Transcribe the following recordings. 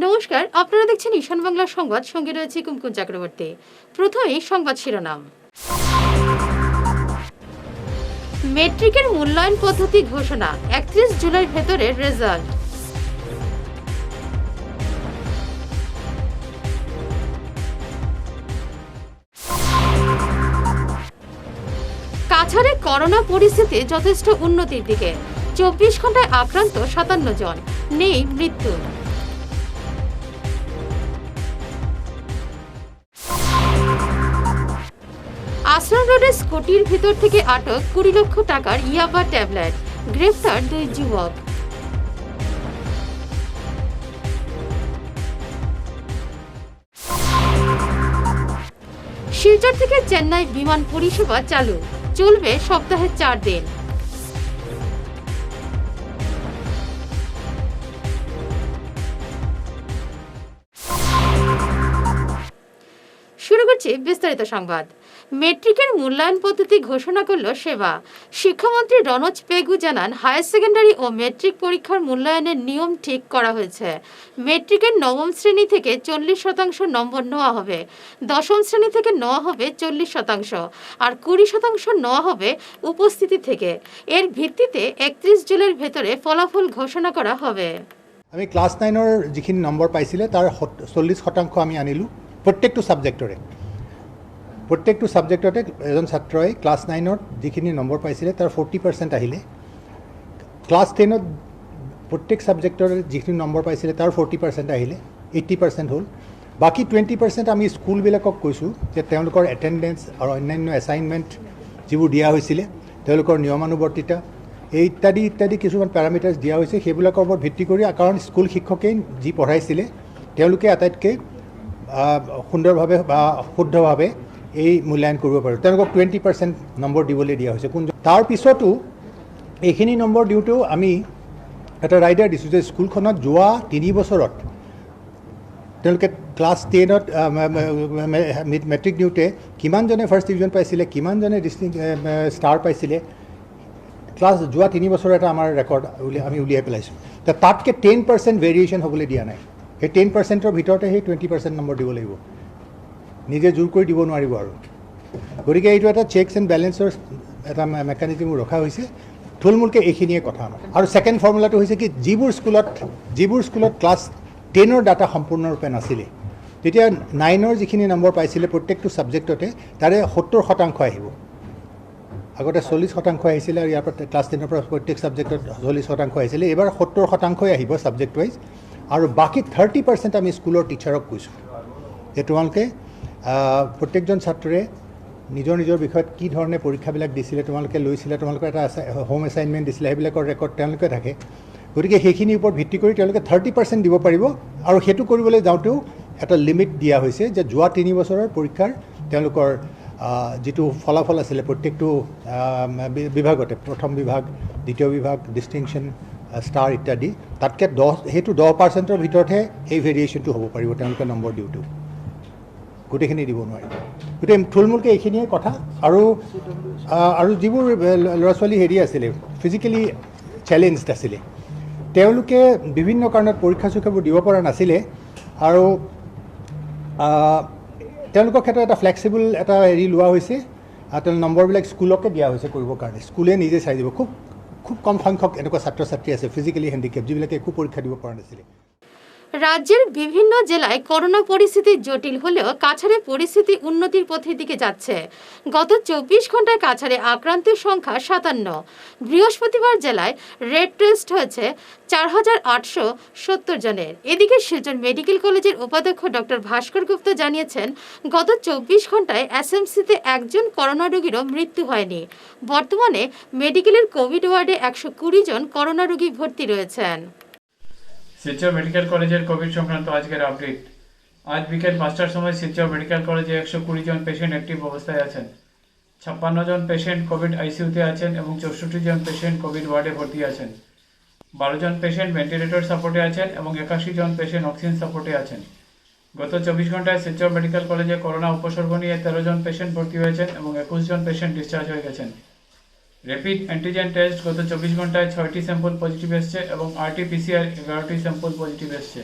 নমস্কার, আপনারা দেখছেন ঈশান বাংলা সংবাদ, সঙ্গে রয়েছে কুমকুম চক্রবর্তী। প্রথমেই সংবাদ শিরোনাম। মেট্রিকের মূল্যায়ন পদ্ধতি ঘোষণা, 31 জুলাইয়ের ভেতরে রেজাল্ট। কাছাড়ে করোনা পরিস্থিতি যথেষ্ট উন্নতির দিকে, 24 ঘন্টায় আক্রান্ত 57 জন, নেই মৃত্যু। আশ্রম রোডে স্কুটির ভিতর থেকে আটক 20 লক্ষ টাকার ইয়াবা ট্যাবলেট, গ্রেফতার 2 যুবক। শিলচর থেকে চেন্নাই বিমান পরিষেবা চালু, চলবে সপ্তাহে 4 দিন। শুরু করছি বিস্তারিত সংবাদ। মেট্রিকের মূল্যায়ন পদ্ধতি ঘোষণা করল সেবা। শিক্ষামন্ত্রী রনজ পেগু জানান, হায়ার সেকেন্ডারি ও মেট্রিক পরীক্ষার মূল্যায়নের নিয়ম ঠিক করা হয়েছে। মেট্রিকের নবম শ্রেণী থেকে 40% নম্বর নেওয়া হবে, দশম শ্রেণী থেকে নেওয়া হবে 40%, আর 20% নেওয়া হবে উপস্থিতি থেকে। এর ভিত্তিতে 31 জুলাইয়ের ভেতরে ফলাফল ঘোষণা করা হবে। আমি ক্লাছ 9-ৰ যিখিনি নম্বৰ পাইছিলে তাৰ 40% আমি আনিলোঁ প্ৰত্যেকটো ছাবজেক্টতে এজন ছাত্ৰই ক্লাছ 9-ত যিখিনি নম্বৰ পাইছিলে তাৰ 40% আহিলে। ক্লাছ 10-ত প্ৰত্যেক ছাবজেক্টৰ যিখিনি নম্বৰ পাইছিলে তাৰ 40% আহিলে, 80% হ'ল। বাকী 20% আমি স্কুলবিলাকক কৈছোঁ যে তেওঁলোকৰ এটেণ্ডেঞ্চ আৰু অন্যান্য এছাইনমেণ্ট যিবোৰ দিয়া হৈছিলে, তেওঁলোকৰ নিয়মানুৱৰ্তিতা এই ইত্যাদি কিছুমান পেৰামিটাৰ্ছ দিয়া হৈছে। সেইবিলাকৰ ওপৰত ভিত্তি কৰি, কাৰণ স্কুল শিক্ষকেই যি পঢ়াইছিলে তেওঁলোকে আটাইতকৈ সুন্দৰভাৱে বা শুদ্ধভাৱে এই মূল্যায়ন কৰিব পাৰে। তেওঁলোকক 20% নম্বৰ দিবলৈ দিয়া হৈছে। তাৰপিছতো এইখিনি নম্বৰ দিওঁতেও আমি এটা ৰাইডাৰ দিছোঁ যে স্কুলখনত যোৱা 3 বছৰত তেওঁলোকে ক্লাছ 10-ত মেট্ৰিক দিওঁতে কিমানজনে ফাৰ্ষ্ট ডিভিজন পাইছিলে, কিমানজনে ডিষ্টিংক্ট ষ্টাৰ পাইছিলে, যোৱা 3 বছৰৰ এটা আমাৰ ৰেকৰ্ড আমি উলিয়াই পেলাইছোঁ। তাতকৈ 10% ভেৰিয়েশ্যন হ'বলৈ দিয়া নাই। সেই 10%ৰ ভিতৰতে সেই 20% নম্বৰ দিব লাগিব, নিজে জোৰ কৰি দিব নোৱাৰিব আৰু। গতিকে এইটো এটা চেকছ এণ্ড বেলেঞ্চৰ এটা মেকানিজম ৰখা হৈছে। থুলমূলকৈ এইখিনিয়ে কথা আমাৰ। আৰু ছেকেণ্ড ফৰ্মুলাটো হৈছে কি, যিবোৰ স্কুলত ক্লাছ 10-ৰ ডাটা সম্পূৰ্ণৰূপে নাছিলে, তেতিয়া 9-ৰ যিখিনি নম্বৰ পাইছিলে প্ৰত্যেকটো ছাবজেক্টতে তাৰে 70% আহিব। আগতে 40% আহিছিলে, আৰু ইয়াৰ পৰা ক্লাছ 10-ৰ পৰা প্ৰত্যেক ছাবজেক্টত 40% আহিছিলে। এইবাৰ 70% আহিব ছাবজেক্ট ৱাইজ। আৰু বাকী 30% আমি স্কুলৰ টিচাৰক কৈছোঁ যে তোমালোকে প্ৰত্যেকজন ছাত্ৰৰে নিজৰ বিষয়ত কি ধৰণে পৰীক্ষাবিলাক দিছিলে, তোমালোকে লৈছিলে, তোমালোকৰ এটা হোম এছাইনমেণ্ট দিছিলে, সেইবিলাকৰ ৰেকৰ্ড তেওঁলোকে থাকে। গতিকে সেইখিনিৰ ওপৰত ভিত্তি কৰি তেওঁলোকে 30% দিব পাৰিব। আৰু সেইটো কৰিবলৈ যাওঁতেও এটা লিমিট দিয়া হৈছে যে যোৱা 3 বছৰৰ পৰীক্ষাৰ তেওঁলোকৰ যিটো ফলাফল আছিলে প্ৰত্যেকটো বিভাগতে, প্ৰথম বিভাগ, দ্বিতীয় বিভাগ, ডিষ্টিংশ্যন, ষ্টাৰ ইত্যাদি, তাতকৈ 10%ৰ ভিতৰতহে এই ভেৰিয়েশ্যনটো হ'ব পাৰিব তেওঁলোকে নম্বৰ দিওঁতেও। গোটেইখিনি দিব নোৱাৰিব। গতিকে থুলমূলকৈ এইখিনিয়ে কথা। আৰু যিবোৰ ল'ৰা ছোৱালী আছিলে, ফিজিকেলি চেলেঞ্জড আছিলে, তেওঁলোকে বিভিন্ন কাৰণত পৰীক্ষাবোৰ দিব পৰা নাছিলে। আৰু তেওঁলোকৰ ক্ষেত্ৰত এটা ফ্লেক্সিবল এটা লোৱা হৈছে। তেওঁলোকৰ নম্বৰবিলাক স্কুলকে দিয়া হৈছে কৰিবৰ কাৰণে, স্কুলে নিজে চাই দিব। খুব কম সংখ্যক এনেকুৱা ছাত্ৰ ছাত্ৰী আছে ফিজিকেলি হেণ্ডিকেপ, যিবিলাকে একো পৰীক্ষা দিব পৰা নাছিলে। রাজ্যের বিভিন্ন জেলায় করোনা পরিস্থিতি জটিল হলেও কাছাড়ে পরিস্থিতি উন্নতির পথের দিকে যাচ্ছে। গত 24 ঘন্টায় কাছাড়ে আক্রান্তের সংখ্যা 57। বৃহস্পতিবার জেলায় রেড টেস্ট হয়েছে 4870 জনের। এদিকে শিলচর মেডিকেল কলেজের উপাধ্যক্ষ ডক্টর ভাস্কর গুপ্ত জানিয়েছেন, গত 24 ঘন্টায় এসএমসিতে একজন করোনা রোগীরও মৃত্যু হয়নি। বর্তমানে মেডিকেলের কোভিড ওয়ার্ডে 120 জন করোনা রোগী ভর্তি রয়েছেন। শিলচর মেডিকেল কলেজের কোভিড সংক্রান্ত আজকের আপডেট। আজ বিকেল 5টার সময় শিলচর মেডিকেল কলেজে 120 জন পেশেন্ট অ্যাক্টিভ অবস্থায় আছেন। 56 জন পেশেন্ট কোভিড আইসিইউতে আছেন এবং 64 জন পেশেন্ট কোভিড ওয়ার্ডে ভর্তি আছেন। 12 জন পেশেন্ট ভেন্টিলেটর সাপোর্টে আছেন এবং 81 জন পেশেন্ট অক্সিজেন সাপোর্টে আছেন। গত 24 ঘন্টায় শিলচর মেডিকেল কলেজে করোনা উপসর্গ নিয়ে 13 জন পেশেন্ট ভর্তি হয়েছেন এবং 21 জন পেশেন্ট ডিসচার্জ হয়ে গেছেন। র্যাপিড অ্যান্টিজেন টেস্ট গত 24 ঘন্টায় 6টি স্যাম্পল পজিটিভ এসছে এবং আরটি-পিসিআর 11টি স্যাম্পল পজিটিভ এসছে।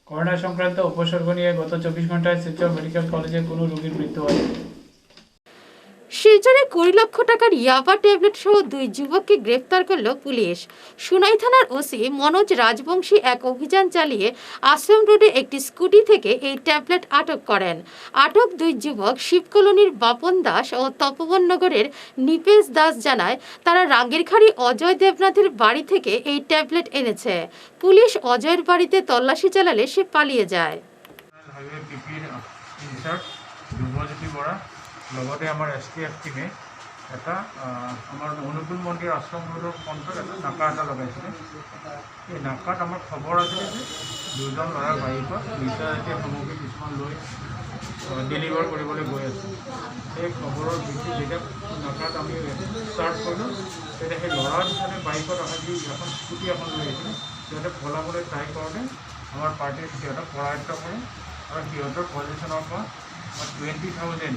করোনা সংক্রান্ত উপসর্গ নিয়ে গত 24 ঘন্টায় শিলচর মেডিকেল কলেজে কোনো রোগীর মৃত্যু হয়নি। শিলচরে 20 লক্ষ টাকার ইয়াবা ট্যাবলেট সহ 2 যুবককে গ্রেফতার করল পুলিশ। সুনাই থানার ওসি মনোজ রাজবংশী এক অভিযান চালিয়ে আশ্রম রোডে একটি স্কুটি থেকে এই ট্যাবলেট আটক করেন। আটক 2 যুবক শিবকলোনির বাপন দাস ও তপবন নগরের নিপেশ দাস জানায় তারা রাঙ্গিরখাড়ি অজয় দেবনাথের বাড়ি থেকে এই ট্যাবলেট এনেছে। পুলিশ অজয়ের বাড়িতে তল্লাশি চালালে সে পালিয়ে যায়। হাইৱে পিপিৰ ইনচাৰ্জ ধ্ৰুৱজ্যোতি বৰা লগতে আমাৰ STF টিমে এটা আমাৰ অনুকূল মন্দিৰ আশ্ৰম ৰোডৰ ফ্ৰণ্টত এটা নাকা এটা লগাইছিলে। এই নাকাত আমাৰ খবৰ আছিলে যে 2জন ল'ৰা বাইকত নিচাজাতীয় সামগ্ৰী কিছুমান লৈ ডেলিভাৰ কৰিবলৈ গৈ আছে। সেই খবৰৰ ভিত্তিত যেতিয়া নাকাত আমি ষ্টাৰ্ট কৰিলোঁ তেতিয়া সেই ল'ৰা দুজনে বাইকত অহা যি এখন স্কুটি এখন লৈ আহিছিলে সিহঁতে পলাবলৈ ট্ৰাই কৰোঁতে আমাৰ পাৰ্টিৰ সিহঁতক কৰায়ত্ব কৰে আৰু সিহঁতৰ পজিশ্যনৰ পৰা 20,000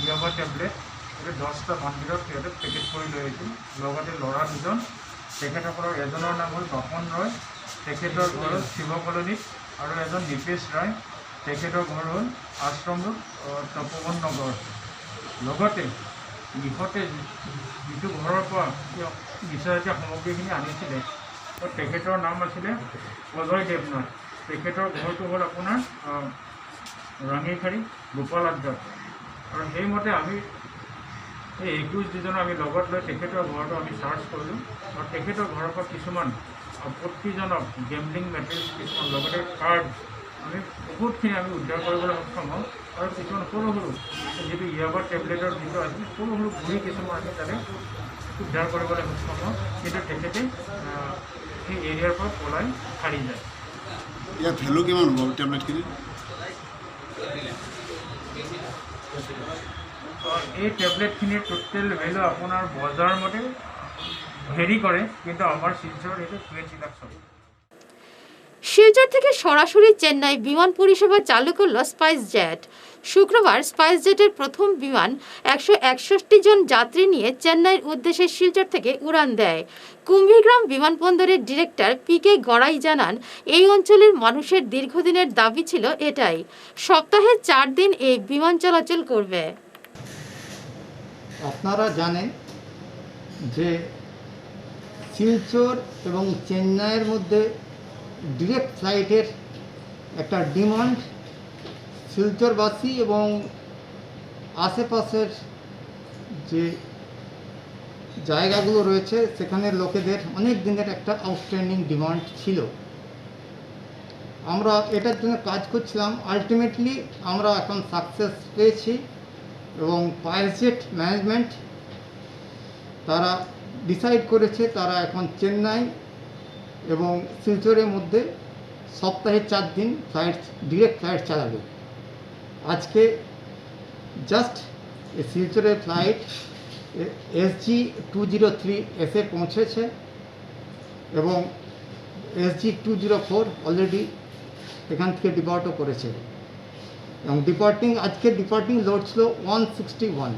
ইয়াবা টেবলেট সেইটো 10টা বান্দিলত সিহঁতে পেকেট কৰি লৈ আহিছিল। লগতে ল'ৰা দুজন, তেখেতসকলৰ এজনৰ নাম হ'ল বাপন ৰয়, তেখেতৰ ঘৰ হ'ল শিৱ কলনীত, আৰু এজন নিপেশ ৰায়, তেখেতৰ ঘৰ হ'ল আশ্ৰম ৰোড তপবন নগৰ। লগতে ইহঁতে যিটো ঘৰৰ পৰা নিচাজাতীয় সামগ্ৰীখিনি আনিছিলে তেখেতৰ নাম আছিলে অজয় দেৱনাথ। তেখেতৰ ঘৰটো হ'ল আপোনাৰ ৰাঙিখাৰী গোপাল আড্ডাত। আৰু সেইমতে আমি এই 21 দুজনক আমি লগত লৈ তেখেতৰ ঘৰটো আমি চাৰ্চ কৰিলোঁ আৰু তেখেতৰ ঘৰৰ পৰা কিছুমান আপত্তিজনক গেমলিং মেটেৰিয়েলছ কিছুমান লগতে কাৰ্ড আমি বহুতখিনি আমি উদ্ধাৰ কৰিবলৈ সক্ষম হওঁ। আৰু কিছুমান সৰু সৰু যিটো ইয়াবা টেবলেটৰ যিটো আছিল সৰু সৰু গুড়ি কিছুমান আমি তাতে উদ্ধাৰ কৰিবলৈ সক্ষম হওঁ, কিন্তু তেখেতে সেই এৰিয়াৰ পৰা পলাই সাৰি যায়। ইয়াৰ ভেলু কিমান হ'ব টেবলেটখিনি? এই টেবলেটখিনিৰ টোটেল ভেলু আপোনাৰ বজাৰ মতে ভেৰি কৰে, কিন্তু আমার শিলচর এটা 20 লাখ চলে। শিলচর থেকে সরাসরি চেন্নাই বিমান পরিষেবা চালু করল স্পাইস জেট। শুক্রবার স্পাইস জেটের প্রথম বিমান 161 জন যাত্রী নিয়ে চেন্নাইয়ের উদ্দেশ্যে শিলচর থেকে উড়ান দেয়। কুম্ভীগ্রাম বিমানবন্দরের ডিরেক্টর PK গড়াই জানান এই অঞ্চলের মানুষের দীর্ঘদিনের দাবি ছিল এটাই। সপ্তাহে 4 দিন এই বিমান চলাচল করবে। আপনারা জানেন যে শিলচর এবং চেন্নাইয়ের মধ্যে ডিরেক্ট ফ্লাইটের একটা ডিমান্ড শিলচরবাসী এবং আশেপাশের যে জায়গাগুলো রয়েছে সেখানের লোকেদের অনেক দিনের একটা আউটস্ট্যান্ডিং ডিমান্ড ছিল। আমরা এটার জন্য কাজ করছিলাম, আলটিমেটলি আমরা এখন সাকসেস পেয়েছি এবং স্পাইসজেট ম্যানেজমেন্ট তারা ডিসাইড করেছে তারা এখন চেন্নাই এবং শিলচরের মধ্যে সপ্তাহে 4 দিন ফ্লাইট ডিরেক্ট ফ্লাইট চালাবে। আজকে জাস্ট শিলচরের ফ্লাইট SG-203 এসে পৌঁছেছে এবং SG-204 অলরেডি এখান থেকে ডিপার্টও করেছে এবং আজকে ডিপার্টিং লোড ছিল 161।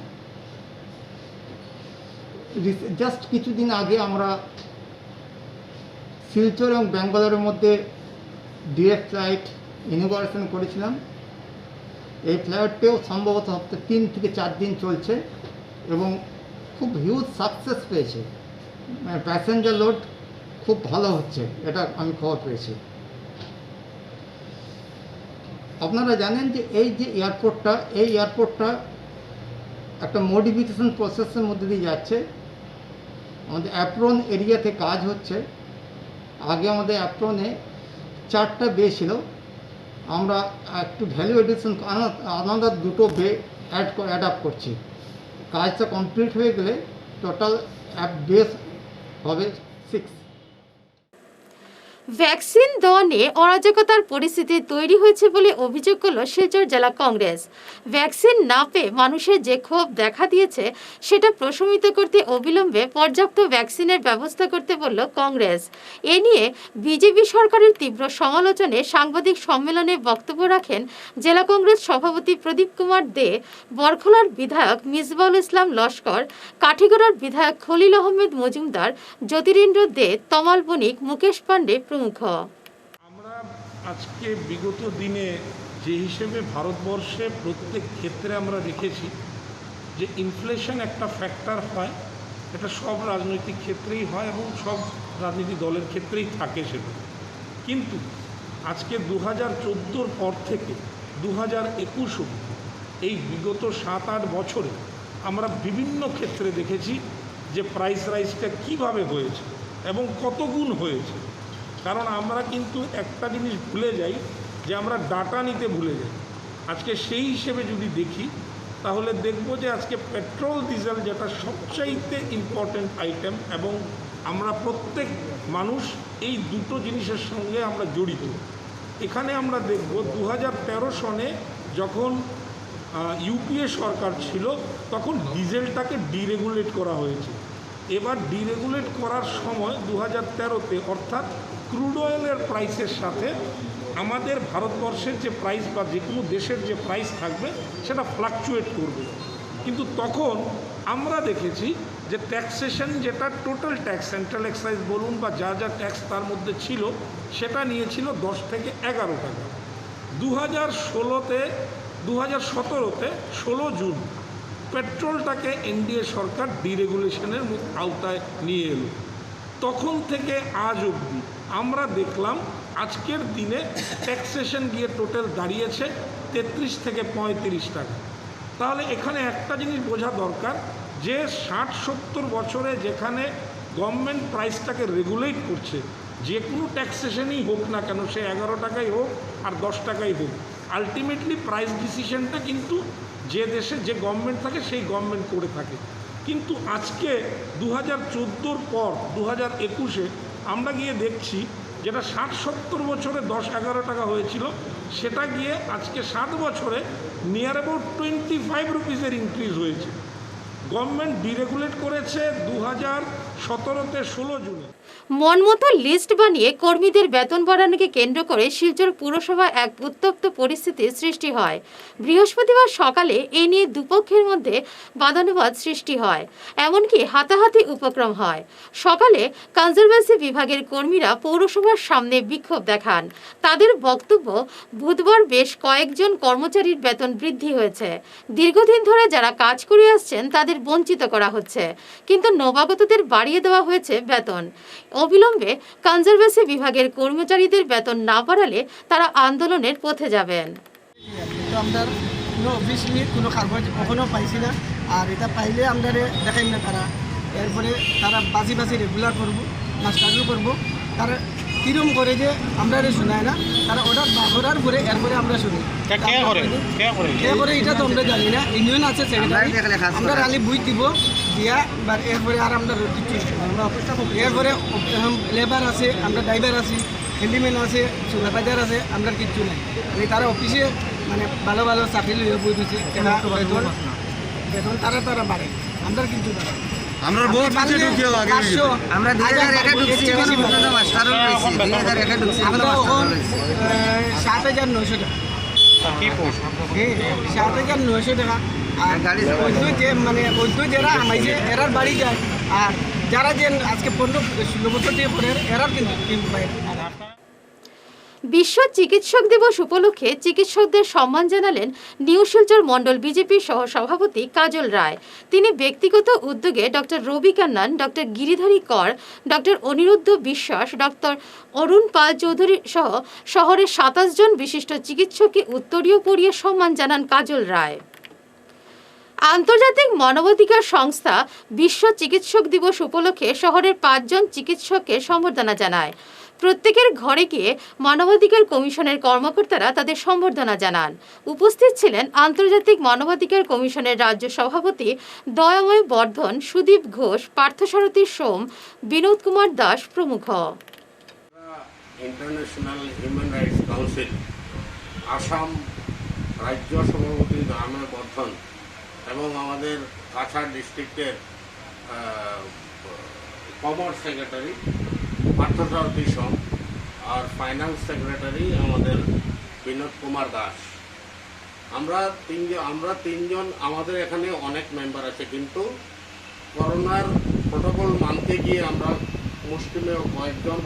জাস্ট কিছুদিন আগে আমরা শিলচর এবং ব্যাঙ্গালোরের মধ্যে ডিরেক্ট ফ্লাইট ইনোগ্রেশন করেছিলাম। এই ফ্লাইটটিও সম্ভবত সপ্তাহে 3 থেকে 4 দিন চলছে এবং খুব হিউজ সাকসেস পেয়েছে, প্যাসেঞ্জার লোড খুব ভালো হচ্ছে, এটা আমি খবর পেয়েছি। আপনারা জানেন যে এই যে এয়ারপোর্টটা একটা মডিফিকেশন প্রসেসের মধ্যে দিয়ে যাচ্ছে। আমাদের অ্যাপ্রন এরিয়াতে কাজ হচ্ছে। আগে আমাদের অ্যাপ্রনে 4টা বে ছিল, আমরা একটু ভ্যালু এডিশন আলাদা 2টো বে অ্যাড আপ করছি। কাজটা কমপ্লিট হয়ে গেলে টোটাল বেস হবে 6। ভ্যাকসিন দেওয়া নিয়ে অরাজকতার পরিস্থিতি তৈরি হয়েছে বলে অভিযোগ করল শিলচর জেলা কংগ্রেস। ভ্যাকসিন না পেয়ে মানুষের যে ক্ষোভ দেখা দিয়েছে সেটা প্রশমিত করতে অবিলম্বে পর্যাপ্ত ভ্যাকসিনের ব্যবস্থা করতে বলল কংগ্রেস। এ নিয়ে বিজেপি সরকারের তীব্র সমালোচনায় সাংবাদিক সম্মেলনে বক্তব্য রাখেন জেলা কংগ্রেস সভাপতি প্রদীপ কুমার দে, বরখলার বিধায়ক মিসবাউল ইসলাম লস্কর, কাঠিগড়ার বিধায়ক খলিল আহমেদ মজুমদার, জ্যোতিরিন্দ্র দে, তমাল বণিক, মুকেশ পান্ডে প্রমুখ। আমরা আজকে বিগত দিনে যে হিসেবে ভারতবর্ষে প্রত্যেক ক্ষেত্রে আমরা দেখেছি যে ইনফ্লেশন একটা ফ্যাক্টর হয়, এটা সব রাজনৈতিক ক্ষেত্রেই হয় এবং সব রাজনৈতিক দলের ক্ষেত্রেই থাকে সেটা। কিন্তু আজকে 2014 পর থেকে 2021 এই বিগত 7-8 বছরে আমরা বিভিন্ন ক্ষেত্রে দেখেছি যে প্রাইস রাইজটা কীভাবে হয়েছে এবং কত গুণ হয়েছে। কারণ আমরা কিন্তু একটা জিনিস ভুলে যাই যে আমরা ডাটা নিতে ভুলে যাই। আজকে সেই হিসেবে যদি দেখি তাহলে দেখব যে আজকে পেট্রোল ডিজেল যেটা সবচাইতে ইম্পর্ট্যান্ট আইটেম এবং আমরা প্রত্যেক মানুষ এই দুটো জিনিসের সঙ্গে আমরা জড়িত। এখানে আমরা দেখব 2013 সনে যখন ইউপিএ সরকার ছিল তখন ডিজেলটাকে ডিরেগুলেট করা হয়েছে। এবার ডিরেগুলেট করার সময় 2013-তে অর্থাৎ ক্রুড অয়েলের প্রাইসের সাথে আমাদের ভারতবর্ষের যে প্রাইস বা যে কোনো দেশের যে প্রাইস থাকবে সেটা ফ্লাকচুয়েট করবে। কিন্তু তখন আমরা দেখেছি যে ট্যাক্সেশন যেটা টোটাল ট্যাক্স, সেন্ট্রাল এক্সাইজ বলুন বা যা যা ট্যাক্স তার মধ্যে ছিল সেটা নিয়েছিল 10 থেকে 11 টাকা। 2017-তে 16 জুন পেট্রোলটাকে এনডিএ সরকার ডিরেগুলেশনের আওতায় নিয়ে এলো। তখন থেকে আজ অবধি আমরা দেখলাম আজকের দিনে ট্যাক্সেশন গিয়ে টোটাল দাঁড়িয়েছে 33 থেকে 35 টাকা। তাহলে এখানে একটা জিনিস বোঝা দরকার যে 60-70 বছরে যেখানে গভর্নমেন্ট প্রাইসটাকে রেগুলেট করছে, যে কোনো ট্যাক্সেশনই হোক না কেন, সে 11 টাকাই হোক আর 10 টাকাই হোক, আলটিমেটলি প্রাইস ডিসিশনটা কিন্তু যে দেশে যে গভর্নমেন্ট থাকে সেই গভর্নমেন্ট করে থাকে। কিন্তু আজকে 2014 পর 2021-এ আমরা গিয়ে দেখছি যেটা 60-70 বছরে 10-11 টাকা হয়েছিল সেটা গিয়ে আজকে 7 বছরে নিয়ার অ্যাবাউট 25 রুপিসের ইনক্রিজ হয়েছে। গভর্নমেন্ট ডিরেগুলেট করেছে 2017-তে 16 জুনে। মনমতো লিস্ট বানিয়ে কর্মীদের বেতন বাড়ানোকে কেন্দ্র করে শিলচর পুরসভায় এক উত্তপ্ত পরিস্থিতির সৃষ্টি হয়। বৃহস্পতিবার সকালে এ নিয়ে দুপক্ষের মধ্যে বাদানুবাদ সৃষ্টি হয়, এমনকি হাতাহাতি উপক্রম হয়। সকালে কনজারভেন্সি বিভাগের কর্মীরা পৌরসভার সামনে বিক্ষোভ দেখান। তাদের বক্তব্য, বুধবার বেশ কয়েকজন কর্মচারীর বেতন বৃদ্ধি হয়েছে। দীর্ঘদিন ধরে যারা কাজ করে আসছেন তাদের বঞ্চিত করা হচ্ছে, কিন্তু নবাগতদের বাড়িয়ে দেওয়া হয়েছে বেতন। অবিলম্বে কনজারভেন্সি বিভাগের কর্মচারীদের বেতন না বাড়ালে তারা আন্দোলনের পথে যাবেন। কিন্তু আমরা কোনো অফিসলি কোনো কাগজ কখনো পাইছি না, আর এটা পাইলে আমরা দেখাই না তারা। এরপরে তারা বাজি রেগুলার করবো না স্ট্রাগল করবো, তারা কিরম করে যে আমরা শোনায় না, তারা অর্ডার করে এরপরে আমরা শুনি। কে করে এটা তো আমরা জানি না। ইউনিয়ন আছে সেক্রেটারি, আমরা খালি বুঝ দিব দিয়া, এরপরে আর আমরা কিছু, এরপরে লেবার আছে, আমরা ড্রাইভার আছি, হ্যান্ডিম্যান আছে, সুপারভাইজার আছে, আমরা কিচ্ছু নাই। তারা অফিসে মানে ভালো ভালো চাকরি লইয়া বই দিচ্ছে, বেতন তারা বাড়ে, আমরা কিচ্ছু না। আমরা বহুত কিছু ঢুকিয়ে আগে আমরা 2001 ঢুকছি, 7,900 টাকা, 7,900 টাকা। আর মানে বৈধ যারা আমাইছে এরার বাড়ি যায়, আর যারা যে আজকে 15-16 বছর দিয়ে পরে এরার কিন্তু বিশ্ব চিকিৎসক দিবস উপলক্ষে চিকিৎসকদের সম্মান জানালেন নিউ শিলচর মণ্ডল বিজেপি সহ সভাপতি কাজল রায়। তিনি ব্যক্তিগত উদ্যোগে ডক্টর রবি কান্নান, ডক্টর গিরিধারী কর, ডক্টর অনিরুদ্ধ বিশ্বাস, ডক্টর অরুণ পাল চৌধুরী সহ শহরের 27 জন বিশিষ্ট চিকিৎসককে উত্তরীয় পরিয়ে সম্মান জানান কাজল রায়। আন্তর্জাতিক মানবাধিকার সংস্থা বিশ্ব চিকিৎসক দিবস উপলক্ষে শহরের 5 জন চিকিৎসককে সম্বর্ধনা জানায়। প্রত্যেকের ঘরে গিয়ে মানবাধিকার কমিশনের কর্মকর্তারা তাদের সম্বর্ধনা জানান। উপস্থিত ছিলেন আন্তর্জাতিক মানবাধিকার কমিশনের রাজ্য সভাপতি দয়াময় বর্ধন, সুদীপ ঘোষ, পার্থসারথী সোম, বিনোদ কুমার দাস প্রমুখ। International human rights council Assam রাজ্য সভাপতি দয়াময় বর্ধন এবং আমাদের কাছাড় ডিস্ট্রিক্টের কমার্স সেক্রেটারি পার্থসারথী সোম আর ফাইন্যান্স সেক্রেটারি আমাদের বিনোদ কুমার দাস, আমরা তিনজন আমাদের এখানে অনেক মেম্বার আছে, কিন্তু করোনার প্রোটোকল মানতে গিয়ে আমরা মুষ্টিমেয় কয়েকজন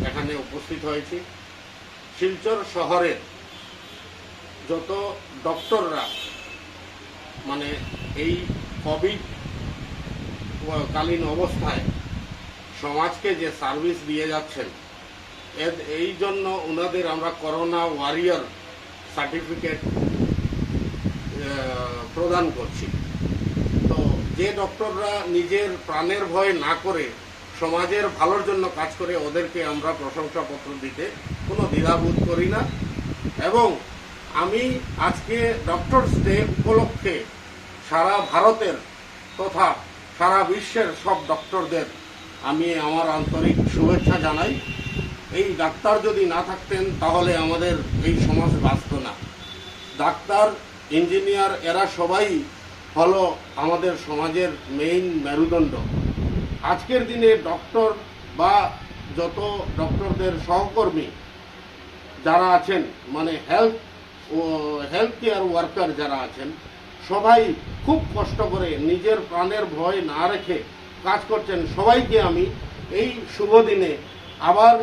এখানে উপস্থিত হয়েছি। শিলচর শহরের যত ডক্টররা মানে এই কোভিড কালীন অবস্থায় সমাজকে যে সার্ভিস দিয়ে যাচ্ছেন এই জন্য ওনাদের আমরা করোনা ওয়ারিয়র সার্টিফিকেট প্রদান করছি। তো যে ডক্টররা নিজের প্রাণের ভয় না করে সমাজের ভালোর জন্য কাজ করে ওদেরকে আমরা প্রশংসাপত্র দিতে কোনো দ্বিধাবোধ করি না। এবং আমি আজকে ডক্টরস ডে উপলক্ষে সারা ভারতের তথা সারা বিশ্বের সব ডক্টরদের আমি আমার আন্তরিক শুভেচ্ছা জানাই। এই ডাক্তার যদি না থাকতেন তাহলে আমাদের এই সমাজ বাঁচত না। ডাক্তার, ইঞ্জিনিয়ার এরা সবাই হলো আমাদের সমাজের মেইন মেরুদণ্ড। আজকের দিনে ডক্টর বা যত ডক্টরদের সহকর্মী যারা আছেন মানে হেলথ কেয়ার ওয়ার্কার যারা আছেন সবাই খুব কষ্ট করে নিজের প্রাণের ভয় না রেখে কাজ করছেন। সবাইকে আমি এই শুভ দিনে আবার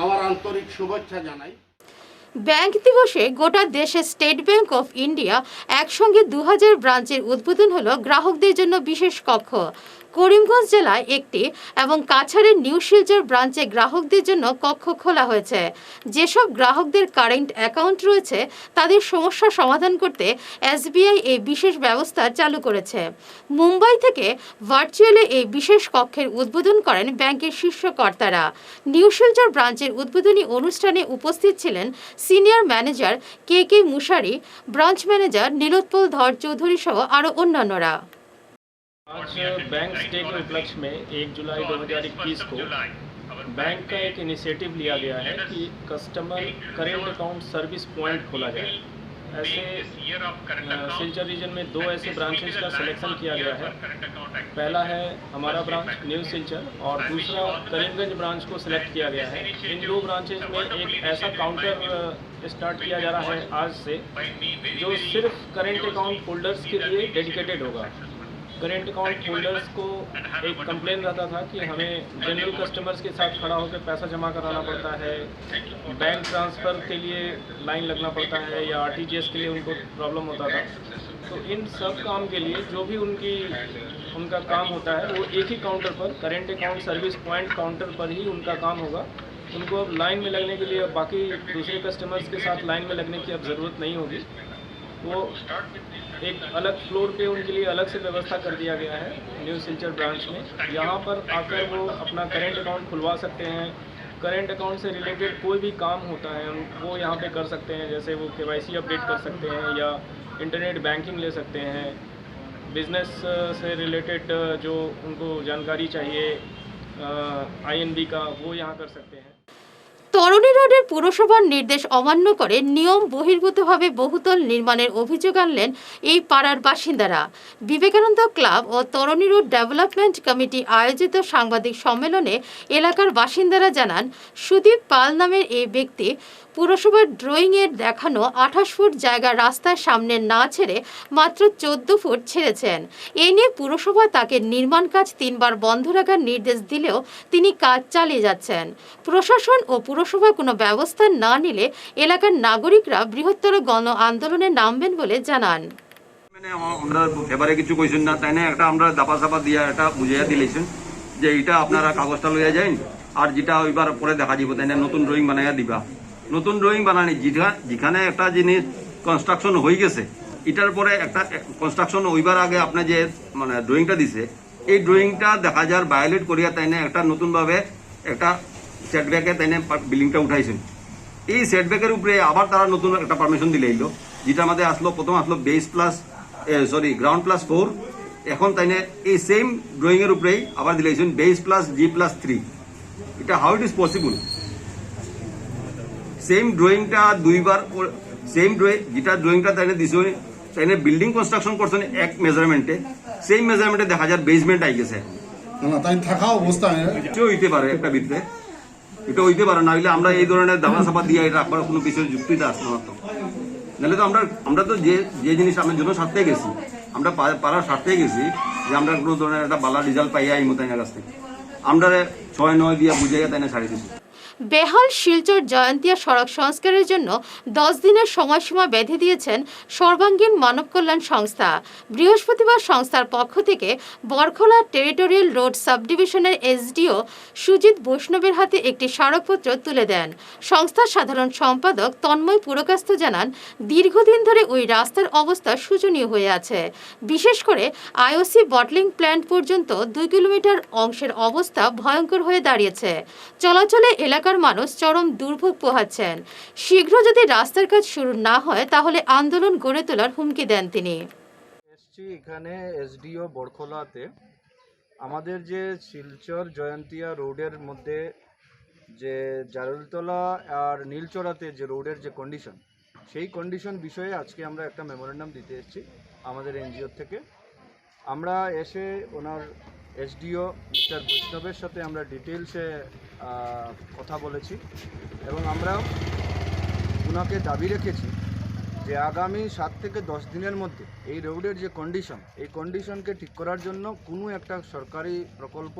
আমার আন্তরিক শুভেচ্ছা জানাই। ব্যাংক দিবসে গোটা দেশে স্টেট ব্যাংক অফ ইন্ডিয়া একসঙ্গে 2000 ব্রাঞ্চের উদ্বোধন হলো গ্রাহকদের জন্য বিশেষ কক্ষ। করিমগঞ্জ জেলায় একটি এবং কাছাড়ের নিউ শিলচর ব্রাঞ্চে গ্রাহকদের জন্য কক্ষ খোলা হয়েছে। যেসব গ্রাহকদের কারেন্ট অ্যাকাউন্ট রয়েছে তাদের সমস্যা সমাধান করতে SBI এই বিশেষ ব্যবস্থা চালু করেছে। মুম্বাই থেকে ভার্চুয়ালি এই বিশেষ কক্ষের উদ্বোধন করেন ব্যাংকের শীর্ষ কর্তারা। নিউ শিলচর ব্রাঞ্চের উদ্বোধনী অনুষ্ঠানে উপস্থিত ছিলেন senior manager KK Mushari, branch manager Nilotpal Dhar Chowdhury সহ আরও অন্যান্যরা। आज बैंक डे के उपलक्ष्य में 1 जुलाई 2021 को बैंक का एक इनिशिएटिव लिया गया है कि customer current account service point खोला जाए। ऐसे सिलचर रीजन में 2 ऐसे ब्रांचेस का सिलेक्शन किया गया है। पहला है हमारा ब्रांच न्यू सिलचर और दूसरा करीमगंज ब्रांच को सिलेक्ट किया गया है। इन 2 ब्रांचेस में एक ऐसा काउंटर स्टार्ट किया जा रहा है आज से जो सिर्फ करेंट अकाउंट होल्डर्स के लिए डेडिकेटेड होगा। करेंट अकाउंट होल्डर्स को एक कंप्लेन रहता था कि हमें जनरल कस्टमर्स के साथ खड़ा होकर पैसा जमा कराना पड़ता है, बैंक ट्रांसफ़र के लिए लाइन लगना पड़ता है या RTGS के लिए उनको प्रॉब्लम होता था। तो इन सब काम के लिए जो भी उनका काम होता है वो एक ही काउंटर पर current account service point counter पर ही उनका काम होगा। उनको अब लाइन में लगने के लिए बाकी दूसरे कस्टमर्स के साथ लाइन में लगने की अब ज़रूरत नहीं होगी। वो एक अलग फ्लोर पे उनके लिए अलग से व्यवस्था कर दिया गया है न्यू सिलचर ब्रांच में। यहाँ पर आकर वो अपना करेंट अकाउंट खुलवा सकते हैं। करेंट अकाउंट से रिलेटेड कोई भी काम होता है वो यहाँ पे कर सकते हैं, जैसे वो KYC अपडेट कर सकते हैं या इंटरनेट बैंकिंग ले सकते हैं। बिजनेस से रिलेटेड जो उनको जानकारी चाहिए INB का वो यहाँ कर सकते हैं। তরুণী রোডের পুরসভার নির্দেশ অমান্য করে নিয়ম বহির্ভূতভাবে বহুতল নির্মাণের অভিযোগ আনলেন এই পাড়ার বাসিন্দারা। বিবেকানন্দ ক্লাব ও তরুণী রোড ডেভেলপমেন্ট কমিটি আয়োজিত সাংবাদিক সম্মেলনে এলাকার বাসিন্দারা জানান, সুদীপ পাল নামের এই ব্যক্তি পুরসভার ড্রয়িংয়ের দেখানো 28 ফুট জায়গা রাস্তার সামনে না ছেড়ে মাত্র 14 ফুট ছেড়েছেন। এ নিয়ে পুরসভা তাকে নির্মাণ কাজ 3 বার বন্ধ রাখার নির্দেশ দিলেও তিনি কাজ চালিয়ে যাচ্ছেন। প্রশাসন ও পুরসভা কোনো ব্যবস্থা না নিলে এলাকার নাগরিকরা বৃহত্তর গণ আন্দোলনে নামবেন বলে জানান। আমরা এবারে কিছু কইছেন না, তাই না একটা আমরা দাপা চাপা দিয়া এটা বুঝাইয়া দিলেছেন যে এটা আপনারা কাগজটা লইয়া যান আর যেটা ওইবার পরে দেখা যাব, তাই না নতুন ড্রয়িং বানাইয়া দিবা। নতুন ড্রয়িং বানানি যেখানে একটা জিনিস কনস্ট্রাকশন হয়ে গেছে এটার পরে একটা কনস্ট্রাকশন ওইবার আগে আপনার যে মানে ড্রয়িংটা দিছে এই ড্রয়িংটা দেখা যার ভায়োলেট করিয়া তাই না একটা নতুনভাবে একটা সেটব্যাকে তাই না বিল্ডিংটা উঠাইছেন। এই সেটব্যাকের উপরে আবার তারা নতুন একটা পারমিশন দিলে এলো, যেটা আমাদের আসলো প্রথম আসলো গ্রাউন্ড প্লাস 4। এখন তাই না এই সেম ড্রয়িং এর উপরেই আবার দিলেছেন বেস প্লাস G+3। এটা how it is possible? Same ড্রয়িংটা দুইবার সেম যেটা ড্রয়িংটা তাই দিছে তাই বিল্ডিং কনস্ট্রাকশন করছেন এক মেজারমেন্টে, সেম মেজারমেন্টে দেখা যায় বেসমেন্ট আই গেছে। তাই থাকা অবস্থায় এটা হইতে পারে একটা ভিতরে, এটা হইতে পারে না হইলে আমরা এই ধরনের দাবা চাপা দিয়ে এটা রাখবার কোনো কিছু যুক্তিটা আসলো না। তো নাহলে তো আমরা তো যে জিনিস আমরা জন্য স্বার্থে গেছি, আমরা পাড়ার স্বার্থে গেছি যে আমরা কোনো ধরনের একটা ভালো রেজাল্ট পাইয়া এই মতো কাছ থেকে আমরা 6-9 দিয়ে বুঝাইয়া তাই না ছাড়ি দিচ্ছি। বেহাল শিলচর জয়ন্তিয়া সড়ক সংস্কারের জন্য 10 দিনের সময়সীমা বেঁধে দিয়েছেন সর্বাঙ্গীন মানব কল্যাণ সংস্থা। বৃহস্পতিবার সংস্থার পক্ষ থেকে বরখলা টেরিটোরিয়াল রোড সাবডিভিশনের এসডিও সুজিত বৈষ্ণবের হাতে একটি স্মারকপত্র তুলে দেন। সংস্থার সাধারণ সম্পাদক তন্ময় পুরকাস্ত জানান, দীর্ঘদিন ধরে ওই রাস্তার অবস্থা শোচনীয় হয়ে আছে। বিশেষ করে আইওসি বটলিং প্ল্যান্ট পর্যন্ত 2 কিলোমিটার অংশের অবস্থা ভয়ঙ্কর হয়ে দাঁড়িয়েছে। চলাচলে এলাকার মানুষ চরম দুর্ভোগ পোহাচ্ছেন। শীঘ্র যদি রাস্তার কাজ শুরু না হয় তাহলে আন্দোলন গড়ে তোলার হুমকি দেন তিনি। এখানে এসডিও বরখলাতে আমাদের যে শিলচর জয়ন্তিয়া রোডের মধ্যে যে জারুলতলা আর নীলচড়াতে যে রোডের যে কন্ডিশন, সেই কন্ডিশন বিষয়ে আজকে আমরা একটা মেমোরেন্ডাম দিতে এসেছি আমাদের এনজিও থেকে। আমরা এসে ওনার এসডিও মিস্টার বৈষ্ণবের সাথে আমরা ডিটেলসে কথা বলেছি এবং আমরা ওনাকে দাবি রেখেছি যে আগামী 7 থেকে 10 দিনের মধ্যে এই রোডের যে কন্ডিশন, এই কন্ডিশনকে ঠিক করার জন্য কোনো একটা সরকারি প্রকল্প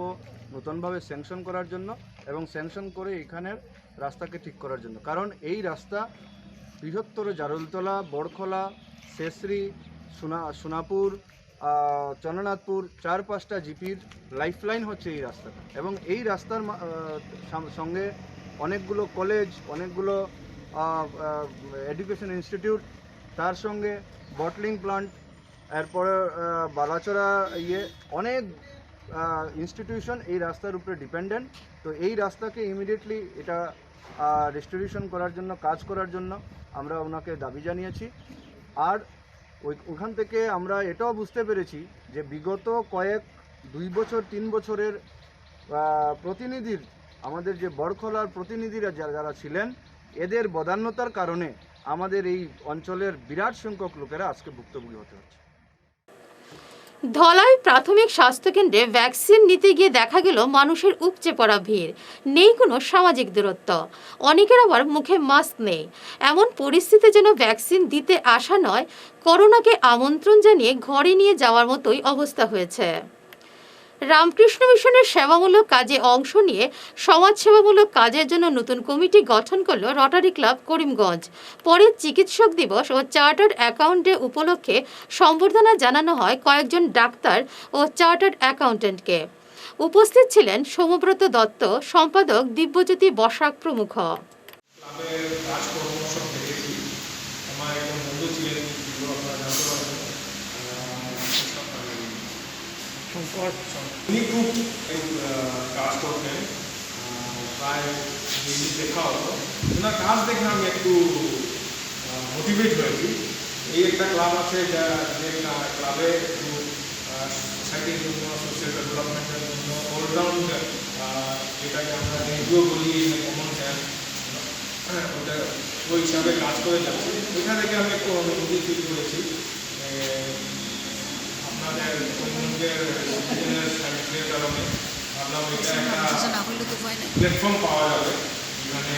নতুনভাবে স্যাংশন করার জন্য এবং স্যাংশন করে এখানের রাস্তাকে ঠিক করার জন্য। কারণ এই রাস্তা বৃহত্তর জারুলতলা, বরখলা, শেষরি, সোনাপুর, চন্দ্রনাথপুর 4-5টা জিপির লাইফলাইন হচ্ছে এই রাস্তাটা এবং এই রাস্তার সঙ্গে অনেকগুলো কলেজ, অনেকগুলো এডুকেশন ইনস্টিটিউট, তার সঙ্গে বটলিং প্লান্ট, এরপরে বালাচড়া অনেক ইনস্টিটিউশন এই রাস্তার উপরে ডিপেন্ডেন্ট। তো এই রাস্তাকে ইমিডিয়েটলি এটা রেস্টোরেশন করার জন্য, কাজ করার জন্য আমরা ওনাকে দাবি জানিয়েছি। আর ওখান থেকে আমরা এটাও বুঝতে পেরেছি যে বিগত 2 বছর 3 বছরের প্রতিনিধির, আমাদের যে বরখলার প্রতিনিধিরা যারা ছিলেন, এদের বদান্যতার কারণে আমাদের এই অঞ্চলের বিরাট সংখ্যক লোকেরা আজকে ভুক্তভোগী হতে হচ্ছে। ধলাই প্রাথমিক স্বাস্থ্যকেন্দ্রে ভ্যাকসিন নিতে গিয়ে দেখা গেল মানুষের উপচে পড়া ভিড়, নেই কোনো সামাজিক দূরত্ব, অনেকের আবার মুখে মাস্ক নেই। এমন পরিস্থিতি যেন ভ্যাকসিন দিতে আসা নয়, করোনাকে আমন্ত্রণ জানিয়ে ঘরে নিয়ে যাওয়ার মতোই অবস্থা হয়েছে। রামকৃষ্ণ মিশনের সেবামূলক কাজে অংশ নিয়ে সমাজসেবামূলক কাজের জন্য নতুন কমিটি গঠন করল রটারি ক্লাব করিমগঞ্জ। পরে চিকিৎসক দিবস ও চার্টার্ড অ্যাকাউন্ট ডে উপলক্ষে সম্বর্ধনা জানানো হয় কয়েকজন ডাক্তার ও চার্টার্ড অ্যাকাউন্টেন্টকে। উপস্থিত ছিলেন সৌম্যব্রত দত্ত, সম্পাদক দিব্যজ্যোতি বসাক প্রমুখ। উনি খুব কাজ করতেন, প্রায় দেখা হতো। ওনার কাজ দেখে আমি একটু মোটিভেট হয়েছি। এই একটা ক্লাব আছে যে ক্লাবে একটু সোসাইটির জন্য, সোশ্যাল ডেভেলপমেন্টের জন্য অলরাউন্ড, যেটাকে আমরা এনজিও বলি, কমন সেন্স, ওটা ওই হিসাবে কাজ করে যাচ্ছে। ওইখান থেকে আমি একটু অনুভূতি ফিল করেছি। আপনাদের করিমগঞ্জের কারণে ভাবলাম এটা একটা প্ল্যাটফর্ম পাওয়া যাবে, যেখানে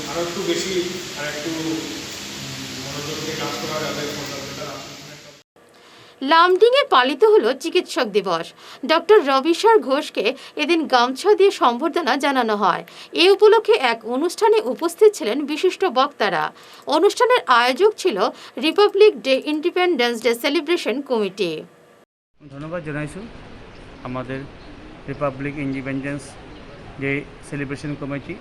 আরও একটু বেশি আর একটু মনোযোগ দিয়ে কাজ করা যাবে। লামডিংয়ে পালিত হলো চিকিৎসক দিবস। ডক্টর রবিশর ঘোষকে এদিন গামছা দিয়ে সম্বর্ধনা জানানো হয়। এ উপলক্ষে এক অনুষ্ঠানে উপস্থিত ছিলেন বিশিষ্ট বক্তারা। অনুষ্ঠানের আয়োজক ছিল Republic day independence day celebration committee. ধন্যবাদ জানাইছোঁ আমাদের Republic independence day celebration committee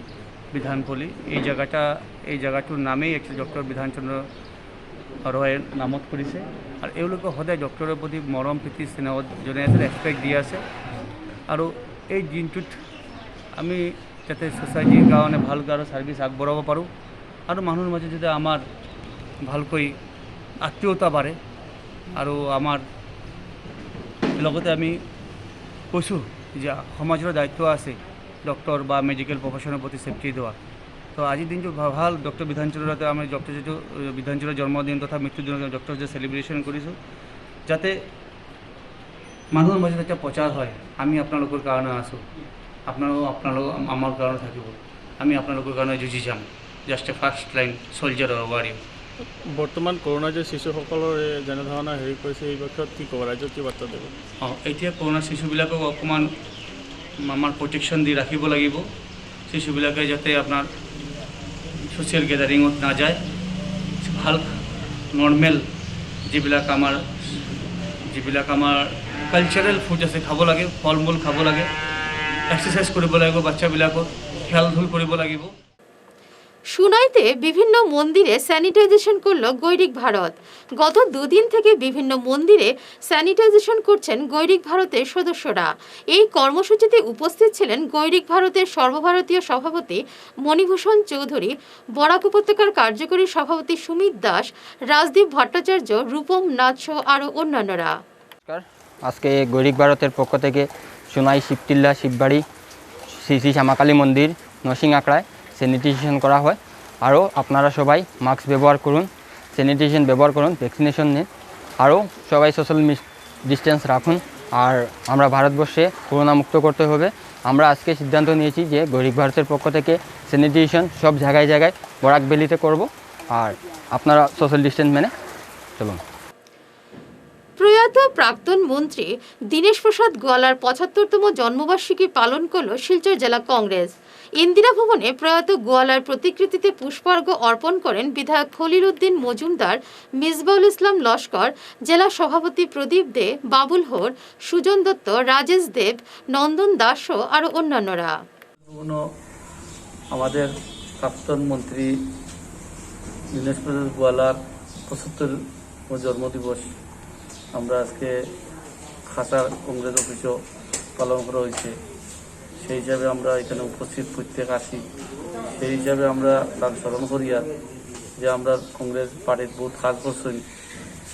Bidhanpalli. এই জায়গাটোৰ নামেই ডক্টৰ বিধানচন্দ্ৰ ৰয়ে নামত কৰিছে আৰু এওঁলোকে সদায় ডক্টৰৰ প্ৰতি মৰম প্ৰীতি স্নেহ জনাই আছে, ৰেচপেক্ট দি আছে। আৰু এই দিনটোত আমি যাতে ছ'চাইটিৰ কাৰণে ভালকৈ আৰু ছাৰ্ভিচ আগবঢ়াব পাৰোঁ আৰু মানুহৰ মাজত যাতে আমাৰ ভালকৈ আত্মীয়তা বাঢ়ে। আৰু আমাৰ লগতে আমি কৈছোঁ যে সমাজৰ দায়িত্ব আছে ডক্টৰ বা মেডিকেল প্ৰফেশ্যনৰ প্ৰতি ছেফটি দেওয়া। তো আজিৰ দিনটো ভাল, ডক্টৰ বিধানচন্দ্ৰতে আমি ডক্টৰ যিটো বিধানচন্দ্ৰৰ জন্মদিন তথা মৃত্যুদিনত ডক্টৰ যে চেলিব্ৰেশ্যন কৰিছোঁ, যাতে মানুহৰ মাজত এটা প্ৰচাৰ হয় আমি আপোনালোকৰ কাৰণে আছোঁ, আপোনালোক আমাৰ কাৰণে থাকিব, আমি আপোনালোকৰ কাৰণে যুঁজি যাম, জাষ্ট এ ফাৰ্ষ্ট লাইন চলজাৰ ৱাৰিয়ৰ। বৰ্তমান কৰোণা যে শিশুসকলৰ যেনেধৰণৰ হেৰি কৰিছে, এই পক্ষত কি ক'ব, ৰাজ্যত কি বাৰ্তা দিব? এতিয়া কৰোণা শিশুবিলাকক অকণমান আমাৰ প্ৰটেকশ্যন দি ৰাখিব লাগিব শিশুবিলাকে যাতে আপনার ছ'চিয়েল গেদাৰিঙত নাযায়, ভাল নৰ্মেল যিবিলাক আমাৰ কালচাৰেল ফুড আছে খাব লাগে, ফল মূল খাব লাগে, এক্সাৰচাইজ কৰিব লাগিব, বাচ্চাবিলাকৰ খেল ধূল কৰিব লাগিব। সুনাইতে বিভিন্ন মন্দিরে স্যানিটাইজেশন করল গৈরিক ভারত। গত দুদিন থেকে বিভিন্ন মন্দিরে স্যানিটাইজেশন করছেন গৈরিক ভারতের সদস্যরা। এই কর্মসূচিতে উপস্থিত ছিলেন গৈরিক ভারতের সর্বভারতীয় সভাপতি মণিভূষণ চৌধুরী, বরাক উপত্যকার কার্যকরী সভাপতি সুমিত দাস, রাজদীপ ভট্টাচার্য, রূপম নাথ সহ আরও অন্যান্যরা। আজকে গৈরিক ভারতের পক্ষ থেকে সোনাই শিবটিল্লা শিববাড়ি শ্রী শ্রী শ্যামাকালী মন্দির নরসিং আখড়ায় স্যানিটাইজেশন করা হয়। আরও আপনারা সবাই মাস্ক ব্যবহার করুন, স্যানিটাইজেশন ব্যবহার করুন, ভ্যাকসিনেশন নিন, আরও সবাই সোশ্যাল ডিস্টেন্স রাখুন। আর আমরা ভারতবর্ষে করোনা মুক্ত করতে হবে। আমরা আজকে সিদ্ধান্ত নিয়েছি যে গৈরিক ভারতের পক্ষ থেকে স্যানিটাইজেশন সব জায়গায় জায়গায় বরাক ভ্যালিতে করব। আর আপনারা সোশ্যাল ডিস্টেন্স মেনে চলুন। প্রয়াত প্রাক্তন মন্ত্রী দীনেশ প্রসাদ গোয়ালার ৭৫তম জন্মবার্ষিকী পালন করল শিলচর জেলা কংগ্রেস। ইন্দিরা ভবনে প্রয়াত গোয়ালার প্রতিকৃতিতে পুষ্পার্ঘ্য অর্পণ করেন বিধায়ক খলিল উদ্দিন মজুমদার, মিসবাউল ইসলাম লস্কর, জেলা সভাপতি প্রদীপ দে, বাবুল হোর, সুজন দত্ত, রাজেশ দেব, নন্দন দাস ও আরও অন্যান্যরা। আমাদের প্রাক্তন মন্ত্রী দীনেশ প্রসাদ গোয়ালার ৭৫তম জন্মদিবস আমরা আজকে খাসার কংগ্রেস অফিসও পালন করা হয়েছে। সেই হিসাবে আমরা এখানে উপস্থিত প্রত্যেক আসি। সেই হিসাবে আমরা তার স্মরণ করিয়া যে আমরা কংগ্রেস পার্টির বহুত কাজ করছেন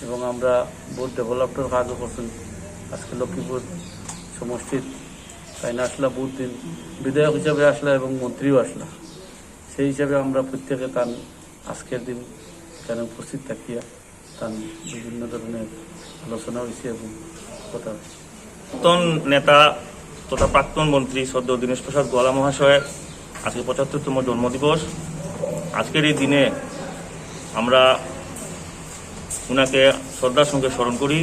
এবং আমরা বহুত ডেভেলপমেন্টের কাজও করছেন। আজকে লক্ষ্মীপুর সমষ্টির তাই না আসলা বহুত দিন বিধায়ক হিসাবে আসলা এবং মন্ত্রীও আসলা। সেই হিসাবে আমরা প্রত্যেকে তার আজকের দিন এখানে উপস্থিত থাকিয়া তার বিভিন্ন ধরনের আলোচনা হয়েছে এবং কথা হয়েছে। প্রাক্তন নেতা তথা প্রাক্তন মন্ত্রী সদ্য দীনেশ প্রসাদ গোয়ালা মহাশয়ের আজকে ৭৫তম জন্মদিবস। আজকের এই দিনে আমরা উনাকে শ্রদ্ধার সঙ্গে স্মরণ করি।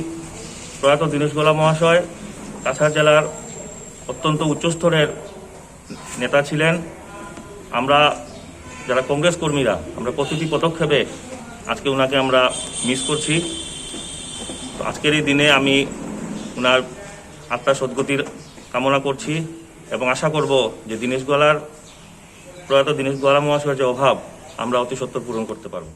প্রয়াত দীনেশ গোয়ালা মহাশয় কাছাড় জেলার অত্যন্ত উচ্চস্তরের নেতা ছিলেন। আমরা যারা কংগ্রেস কর্মীরা আমরা প্রতিটি পদক্ষেপে আজকে উনাকে আমরা মিস করছি। তো আজকের এই দিনে আমি উনার আত্মার সদ্গতির কামনা করছি এবং আশা করব যে প্রয়াত দীনেশ গোয়ালা মহাশয়ের যে অভাব আমরা অতি সত্বর পূরণ করতে পারব।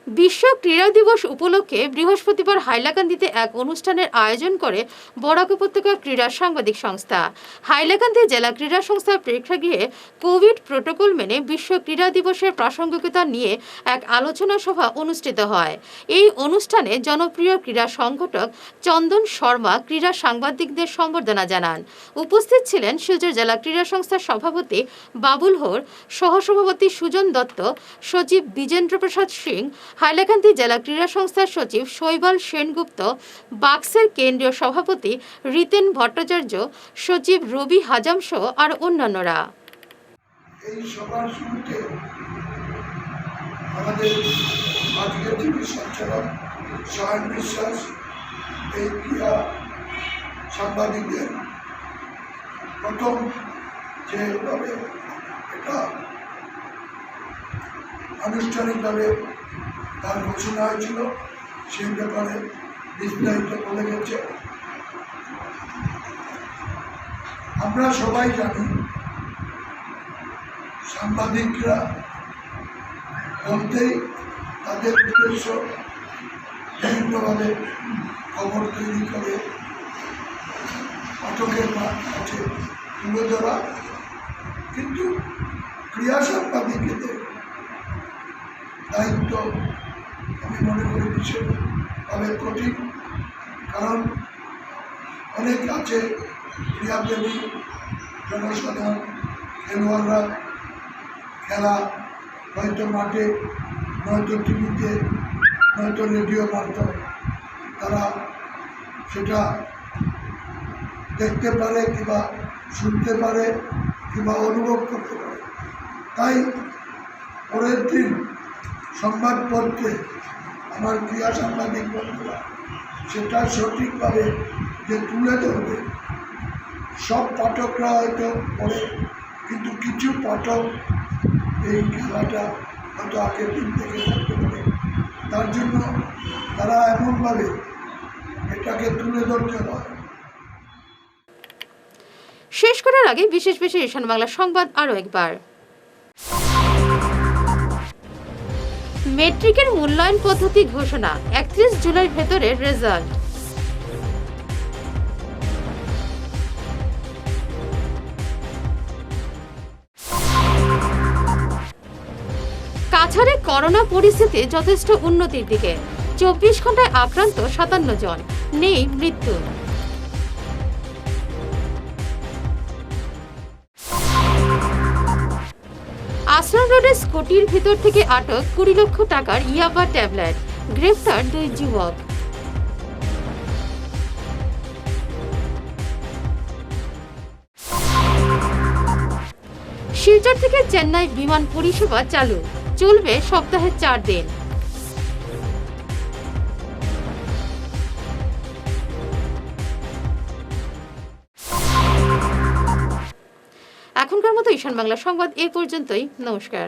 বিশ্ব ক্রীড়া দিবস উপলক্ষে বৃহস্পতিবার হাইলাকান্দিতে এক অনুষ্ঠানের আয়োজন করে বরাক উপত্যকা ক্রীড়া সাংবাদিক সংস্থা। হাইলাকান্দি জেলা ক্রীড়া সংস্থার প্রেক্ষাগৃহে কোভিড প্রোটোকল মেনে বিশ্ব ক্রীড়া দিবসের প্রাসঙ্গিকতা নিয়ে এক আলোচনা সভা অনুষ্ঠিত হয়। এই অনুষ্ঠানে জনপ্রিয় ক্রীড়া সংগঠক চন্দন শর্মা ক্রীড়া সাংবাদিকদের সম্বর্ধনা জানান। উপস্থিত ছিলেন শিলচর জেলা ক্রীড়া সংস্থার সভাপতি বাবুল হোর, সহসভাপতি সুজন দত্ত, সচিব বিজেন্দ্র প্রসাদ সিং, হাইলাকান্দি জেলা ক্রীড়া সংস্থার সচিব শৈবাল সেনগুপ্ত, বাক্সের কেন্দ্রীয় সভাপতি রিতেন ভট্টাচার্য, সচিব রবি হাজাম সহ আর অন্যান্যরা। এই সভার শুরুতে আমাদের আজকের টিভি সঞ্চালক সায়ন বিশ্বাস এই ক্রীড়া সাংবাদিকদের প্রথম যেভাবে এটা আনুষ্ঠানিকভাবে তার ঘোষণা হয়েছিল সেই ব্যাপারে বিস্তারিত বলে গেছে। আমরা সবাই জানি সাংবাদিকরা বলতেই তাদের উদ্দেশ্য বিভিন্নভাবে খবর তৈরি করে পাঠকের কাছে তুলে ধরা, কিন্তু ক্রীড়া সাংবাদিকদের দায়িত্ব আমি মনে করি বিশেষভাবে কঠিন। কারণ অনেক আছে ক্রীড়াপ্রেমী জনসাধারণ, খেলোয়াড়রা খেলা হয়তো মাঠে, নয়তো টিভিতে, নয়তো রেডিও মারফত তারা সেটা দেখতে পারে কিংবা শুনতে পারে কিংবা অনুভব করতে পারে। তাই পরের দিন সংবাদপত্রে আমার ক্রীড়া সাংবাদিক বন্ধুরা সেটা সঠিকভাবে যে তুলে ধরবে, সব পাঠকরা হয়তো পড়ে কিন্তু কিছু পাঠক এই খেলাটা হয়তো আগের দিন থেকে থাকতে পারে, তার জন্য তারা এমনভাবে এটাকে তুলে ধরতে হয়। শেষ করার আগে বিশেষ ঈশান বাংলা সংবাদ আরও একবার। মেট্রিকের মূল্যায়ন পদ্ধতি ঘোষণা, 31 জুলাইয়ের ভেতরে রেজাল্ট। কাছাড়ে করোনা পরিস্থিতি যথেষ্ট উন্নতির দিকে, 24 ঘন্টায় আক্রান্ত 57 জন, নেই মৃত্যু। আশ্রম রোডের স্কুটির ভিতর থেকে আটক 20 লক্ষ টাকার ইয়াবা ট্যাবলেট, গ্রেফতার 2 যুবক। শিলচর থেকে চেন্নাই বিমান পরিষেবা চালু, চলবে সপ্তাহে 4 দিন। এখনকার মতো ঈশান বাংলা সংবাদ এ পর্যন্তই। নমস্কার।